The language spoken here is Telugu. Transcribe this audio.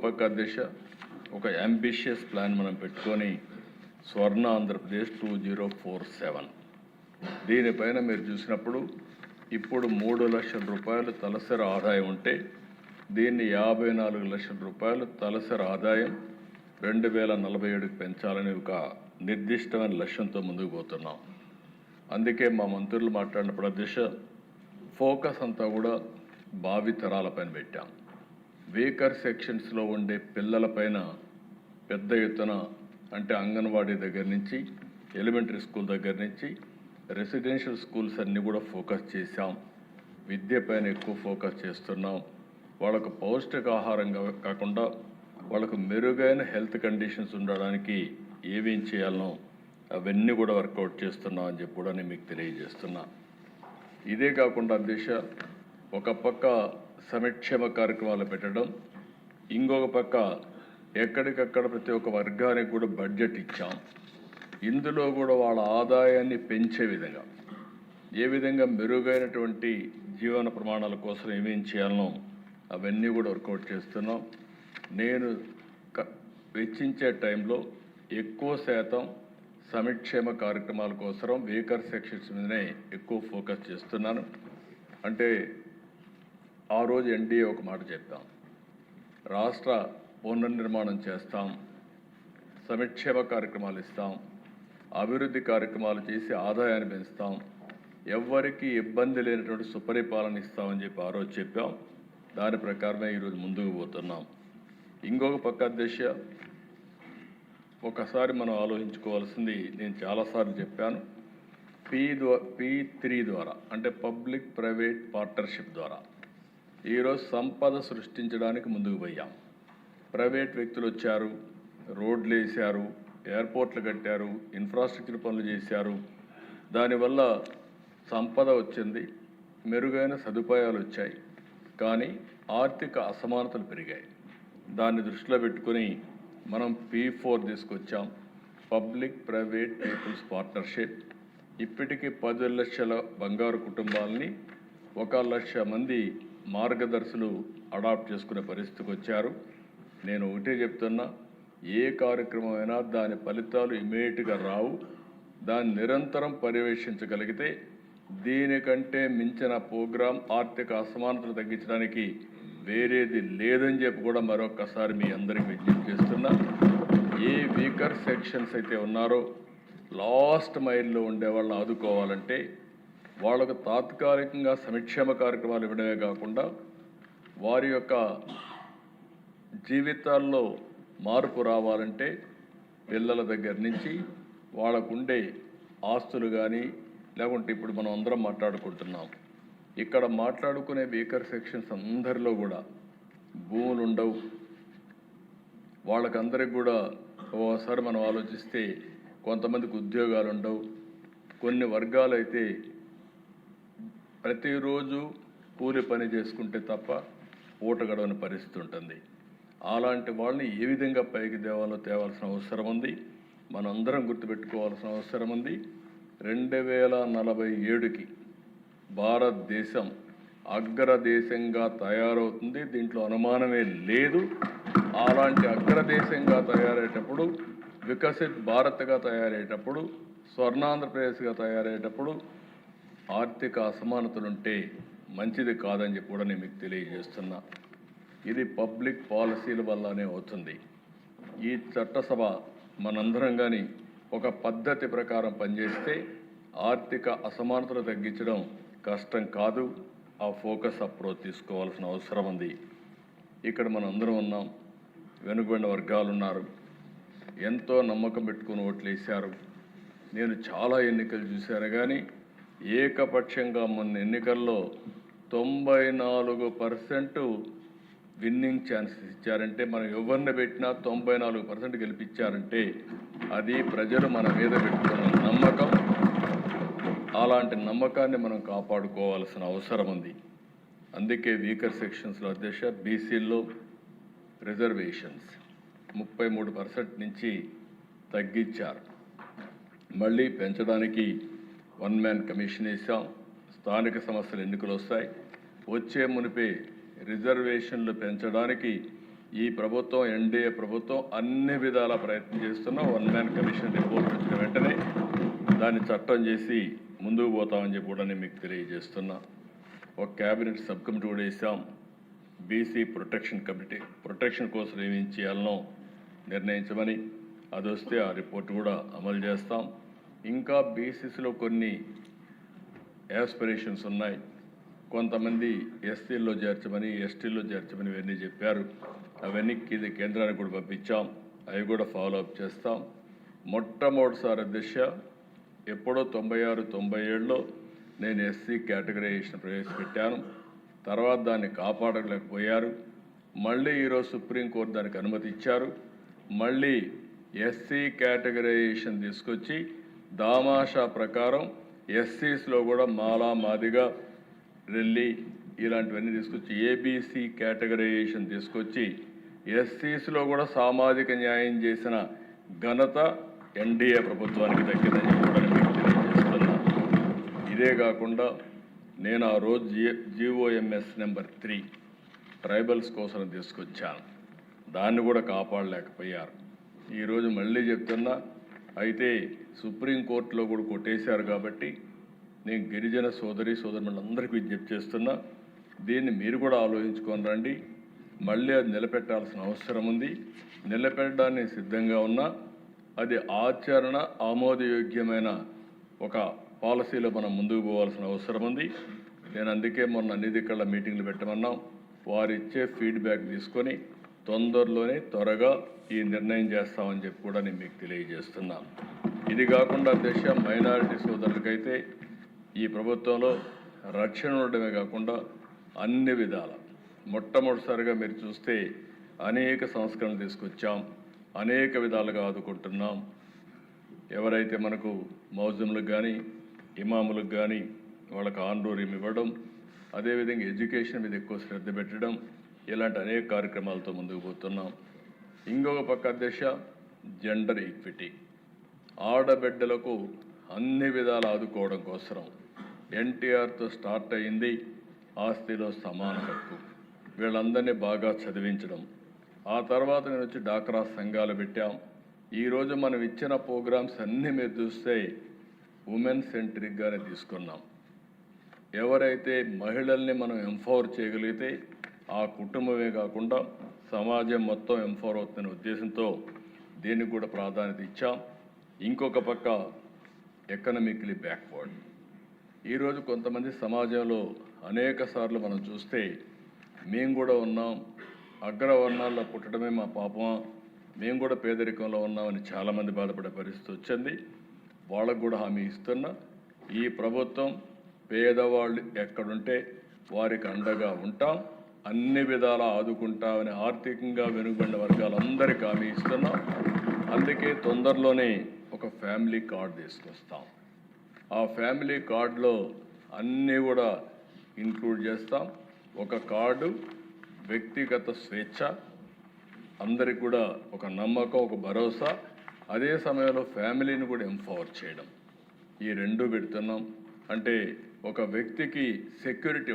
పక్క దిశ ఒక అంబిషియస్ ప్లాన్ మనం పెట్టుకొని స్వర్ణ ఆంధ్రప్రదేశ్ 2047 దీనిపైన మీరు చూసినప్పుడు ఇప్పుడు 3 లక్షల రూపాయలు తలసరి ఆదాయం ఉంటే దీన్ని 54 లక్షల రూపాయలు తలసరి ఆదాయం 2047కి పెంచాలని ఒక నిర్దిష్టమైన లక్ష్యంతో ముందుకు పోతున్నాం. అందుకే మా మంత్రులు మాట్లాడినప్పుడు దిశ ఫోకస్ అంతా కూడా భావితరాలపైన పెట్టాం. వీకర్ సెక్షన్స్లో ఉండే పిల్లలపైన పెద్ద ఎత్తున అంటే అంగన్వాడీ దగ్గర నుంచి ఎలిమెంటరీ స్కూల్ దగ్గర నుంచి రెసిడెన్షియల్ స్కూల్స్ అన్నీ కూడా ఫోకస్ చేశాం. విద్యపైన ఎక్కువ ఫోకస్ చేస్తున్నాం. వాళ్ళకు పౌష్టికాహారంగా కాకుండా వాళ్ళకు మెరుగైన హెల్త్ కండిషన్స్ ఉండడానికి ఏమేం చేయాలనో అవన్నీ కూడా వర్కౌట్ చేస్తున్నాం అని చెప్పి కూడా నేను మీకు తెలియజేస్తున్నా. ఇదే కాకుండా దిశ ఒక పక్క సంక్షేమ కార్యక్రమాలు పెట్టడం, ఇంకొక పక్క ఎక్కడికక్కడ ప్రతి ఒక్క వర్గానికి కూడా బడ్జెట్ ఇచ్చాం. ఇందులో కూడా వాళ్ళ ఆదాయాన్ని పెంచే విధంగా ఏ విధంగా మెరుగైనటువంటి జీవన ప్రమాణాల కోసం ఏమేం చేయాలనో అవన్నీ కూడా వర్కౌట్ చేస్తున్నాం. నేను వెచ్చించే టైంలో ఎక్కువ శాతం సంక్షేమ కార్యక్రమాల కోసం వీకర్ సెక్షన్స్ మీదనే ఎక్కువ ఫోకస్ చేస్తున్నాను. అంటే ఆ రోజు ఎన్డీఏ ఒక మాట చెప్తాం, రాష్ట్ర పునర్నిర్మాణం చేస్తాం, సంక్షేమ కార్యక్రమాలు ఇస్తాం, అభివృద్ధి కార్యక్రమాలు చేసి ఆదాయాన్ని పెంచుతాం, ఎవ్వరికి ఇబ్బంది లేనటువంటి సుపరిపాలన ఇస్తామని చెప్పి ఆ రోజు చెప్పాం. దాని ప్రకారమే ఈరోజు ముందుకు పోతున్నాం. ఇంకొక పక్క దిశ ఒకసారి మనం ఆలోచించుకోవాల్సింది, నేను చాలాసార్లు చెప్పాను, P3 ద్వారా అంటే పబ్లిక్ ప్రైవేట్ పార్ట్నర్షిప్ ద్వారా ఈరోజు సంపద సృష్టించడానికి ముందుకు పోయాం. ప్రైవేట్ వ్యక్తులు వచ్చారు, రోడ్లు వేశారు, ఎయిర్పోర్ట్లు కట్టారు, ఇన్ఫ్రాస్ట్రక్చర్ పనులు చేశారు. దానివల్ల సంపద వచ్చింది, మెరుగైన సదుపాయాలు వచ్చాయి, కానీ ఆర్థిక అసమానతలు పెరిగాయి. దాన్ని దృష్టిలో పెట్టుకుని మనం P4 తీసుకొచ్చాం, పబ్లిక్ ప్రైవేట్ పీపుల్స్ పార్ట్నర్షిప్. ఇప్పటికీ 10 లక్షల బంగారు కుటుంబాలని 1 లక్ష మంది మార్గదర్శులు అడాప్ట్ చేసుకునే పరిస్థితికి వచ్చారు. నేను ఒకటే చెప్తున్నా, ఏ కార్యక్రమం అయినా దాని ఫలితాలు ఇమీడియట్గా రావు. దాన్ని నిరంతరం పర్యవేక్షించగలిగితే దీనికంటే మించిన ప్రోగ్రాం ఆర్థిక అసమానతలు తగ్గించడానికి వేరేది లేదని చెప్పి కూడా మరొకసారి మీ అందరికీ విజ్ఞప్తి చేస్తున్నా. ఏ వీకర్ సెక్షన్స్ అయితే ఉన్నారో లాస్ట్ మైల్లో ఉండే వాళ్ళని ఆదుకోవాలంటే వాళ్ళకు తాత్కాలికంగా సంక్షేమ కార్యక్రమాలు ఇవ్వడమే కాకుండా వారి యొక్క జీవితాల్లో మార్పు రావాలంటే పిల్లల దగ్గర నుంచి వాళ్ళకు ఉండే ఆస్తులు కానీ, లేకుంటే ఇప్పుడు మనం అందరం మాట్లాడుకుంటున్నాం, ఇక్కడ మాట్లాడుకునే వీకర్ సెక్షన్స్ అందరిలో కూడా భూములు ఉండవు. వాళ్ళకందరికి కూడా ఓసారి మనం ఆలోచిస్తే కొంతమందికి ఉద్యోగాలు ఉండవు. కొన్ని వర్గాలు అయితే ప్రతిరోజు కూలి పని చేసుకుంటే తప్ప పూట గడవని పరిస్థితి ఉంటుంది. అలాంటి వాళ్ళని ఏ విధంగా పైకి తేవాల్సిన అవసరం ఉంది. మనందరం గుర్తుపెట్టుకోవాల్సిన అవసరం ఉంది. 2047కి భారతదేశం అగ్రదేశంగా తయారవుతుంది, దీంట్లో అనుమానమే లేదు. అలాంటి అగ్రదేశంగా తయారయ్యేటప్పుడు, వికసిత్ భారత్గా తయారయ్యేటప్పుడు, స్వర్ణాంధ్రప్రదేశ్గా తయారయ్యేటప్పుడు ఆర్థిక అసమానతలుంటే మంచిది కాదని చెప్పి కూడా నేను మీకు తెలియజేస్తున్నా. ఇది పబ్లిక్ పాలసీల వల్లనే అవుతుంది. ఈ చట్టసభ మనందరం కానీ ఒక పద్ధతి ప్రకారం పనిచేస్తే ఆర్థిక అసమానతలు తగ్గించడం కష్టం కాదు. ఆ ఫోకస్ అప్రోచ్ తీసుకోవాల్సిన అవసరం ఉంది. ఇక్కడ మనందరం ఉన్నాం, వెనుకబడిన వర్గాలు ఉన్నారు, ఎంతో నమ్మకం పెట్టుకుని ఓట్లు వేశారు. నేను చాలా ఎన్నికలు చూశాను, కానీ ఏకపక్షంగా మొన్న ఎన్నికల్లో 94% విన్నింగ్ ఛాన్సెస్ ఇచ్చారంటే, మనం ఎవరిని పెట్టినా 94% గెలిపించారంటే అది ప్రజలు మన మీద పెట్టుకున్న నమ్మకం. అలాంటి నమ్మకాన్ని మనం కాపాడుకోవాల్సిన అవసరం ఉంది. అందుకే వీకర్ సెక్షన్స్లో అధ్యక్ష బీసీల్లో రిజర్వేషన్స్ 33% నుంచి తగ్గించారు. మళ్ళీ పెంచడానికి 1 మ్యాన్ కమిషన్ వేసాం. స్థానిక సమస్యలు ఎన్నికలు వస్తాయి, వచ్చే మునిపే రిజర్వేషన్లు పెంచడానికి ఈ ప్రభుత్వం ఎన్డీఏ ప్రభుత్వం అన్ని విధాల ప్రయత్నం చేస్తున్నా. వన్ మ్యాన్ కమిషన్ రిపోర్ట్ వచ్చిన వెంటనే దాన్ని చట్టం చేసి ముందుకు పోతామని చెప్పి కూడా నేను మీకు తెలియజేస్తున్నా. ఒక క్యాబినెట్ సబ్ కమిటీ కూడా వేసాం. బీసీ ప్రొటెక్షన్ కోసం ఏమి చేయాలనో నిర్ణయించమని, అది వస్తే ఆ రిపోర్ట్ కూడా అమలు చేస్తాం. ఇంకా బీసీసీలో కొన్ని యాస్పిరేషన్స్ ఉన్నాయి. కొంతమంది ఎస్సీల్లో చేర్చమని, ఎస్టీల్లో చేర్చమని ఇవన్నీ చెప్పారు. అవన్నీ కేంద్రానికి కూడా పంపించాం. అవి కూడా ఫాలో అప్ చేస్తాం. మొట్టమొదటిసారి దిశ ఎప్పుడో 96-97లో నేను ఎస్సీ కేటగరైజేషన్ ప్రవేశపెట్టాను. తర్వాత దాన్ని కాపాడలేకపోయారు. మళ్ళీ ఈరోజు సుప్రీంకోర్టు దానికి అనుమతి ఇచ్చారు. మళ్ళీ ఎస్సీ కేటగరైజేషన్ తీసుకొచ్చి దామాషా ప్రకారం ఎస్సీస్లో కూడా మాలా మాదిగా రెల్లి ఇలాంటివన్నీ తీసుకొచ్చి ఏబీసీ కేటగరైజేషన్ తీసుకొచ్చి ఎస్సీస్లో కూడా సామాజిక న్యాయం చేసిన ఘనత ఎన్డీఏ ప్రభుత్వానికి దక్కిందని కూడా మీకు తెలియజేస్తున్నా. ఇదే కాకుండా నేను ఆ రోజు జీఓఎంఎస్ నెంబర్ 3 ట్రైబల్స్ కోసం తీసుకొచ్చాను. దాన్ని కూడా కాపాడలేకపోయారు. ఈరోజు మళ్ళీ చెప్తున్నా. అయితే సుప్రీంకోర్టులో కూడా కొట్టేశారు కాబట్టి నేను గిరిజన సోదరులందరికీ విజ్ఞప్తి చేస్తున్నా. దీన్ని మీరు కూడా ఆలోచించుకొని రండి. మళ్ళీ అది నిలబెట్టాల్సిన అవసరం ఉంది. నిలబెట్టడానికి సిద్ధంగా ఉన్నా. అది ఆచరణ ఆమోదయోగ్యమైన ఒక పాలసీలో మనం ముందుకు పోవాల్సిన అవసరం ఉంది. నేను అందుకే మొన్న అన్ని దిక్కల మీటింగ్లు పెట్టమన్నాం. వారు ఇచ్చే ఫీడ్బ్యాక్ తీసుకొని తొందరలోనే త్వరగా ఈ నిర్ణయం చేస్తామని చెప్పి కూడా నేను మీకు తెలియజేస్తున్నాను. ఇది కాకుండా దేశ మైనారిటీ సోదరులకైతే ఈ ప్రభుత్వంలో రక్షణ ఉండడమే కాకుండా అన్ని విధాల మొట్టమొదటిసారిగా మీరు చూస్తే అనేక సంస్కరణలు తీసుకొచ్చాం. అనేక విధాలుగా ఆదుకుంటున్నాం. ఎవరైతే మనకు మౌజంలకు కానీ ఇమాములకు కానీ వాళ్ళకి ఆన్రోరియం ఇవ్వడం, అదేవిధంగా ఎడ్యుకేషన్ మీద ఎక్కువ శ్రద్ధ పెట్టడం, ఇలాంటి అనేక కార్యక్రమాలతో ముందుకు పోతున్నాం. ఇంకొక పక్క దిశ జెండర్ ఈక్విటీ, ఆడబిడ్డలకు అన్ని విధాలు ఆదుకోవడం కోసం ఎన్టీఆర్తో స్టార్ట్ అయింది. ఆస్తిలో సమాన హక్కు, వీళ్ళందరినీ బాగా చదివించడం. ఆ తర్వాత నేను వచ్చి డాక్రా సంఘాలు పెట్టాం. ఈరోజు మనం ఇచ్చిన ప్రోగ్రామ్స్ అన్నీ మీరు చూస్తే ఉమెన్ సెంట్రిక్గానే తీసుకున్నాం. ఎవరైతే మహిళల్ని మనం ఎంపవర్ చేయగలిగితే ఆ కుటుంబమే కాకుండా సమాజం మొత్తం ఎంపవర్ అవుతున్న ఉద్దేశంతో దీనికి కూడా ప్రాధాన్యత ఇచ్చాం. ఇంకొక పక్క ఎకనామికలీ బ్యాక్వర్డ్. ఈరోజు కొంతమంది సమాజంలో అనేక సార్లు మనం చూస్తే మేము కూడా ఉన్నాం, అగ్రవర్ణాల్లో పుట్టడమే మా పాపమా, మేము కూడా పేదరికంలో ఉన్నామని చాలామంది బాధపడే పరిస్థితి వచ్చింది. వాళ్ళకు కూడా హామీ ఇస్తున్నా. ఈ ప్రభుత్వం పేదవాళ్ళు ఎక్కడుంటే వారికి అండగా ఉంటాం, అన్ని విధాలా ఆదుకుంటామని ఆర్థికంగా వెనుకబడిన వర్గాలందరికీ హామీ ఇస్తున్నాం. అందుకే తొందరలోనే ఒక ఫ్యామిలీ కార్డు తీసుకొస్తాం. ఆ ఫ్యామిలీ కార్డులో అన్నీ కూడా ఇంక్లూడ్ చేస్తాం. ఒక కార్డు వ్యక్తిగత స్వేచ్ఛ, అందరికి కూడా ఒక నమ్మకం, ఒక భరోసా, అదే సమయంలో ఫ్యామిలీని కూడా ఎంపవర్ చేయడం. ఈ రెండు పెడుతున్నాం. అంటే ఒక వ్యక్తికి సెక్యూరిటీ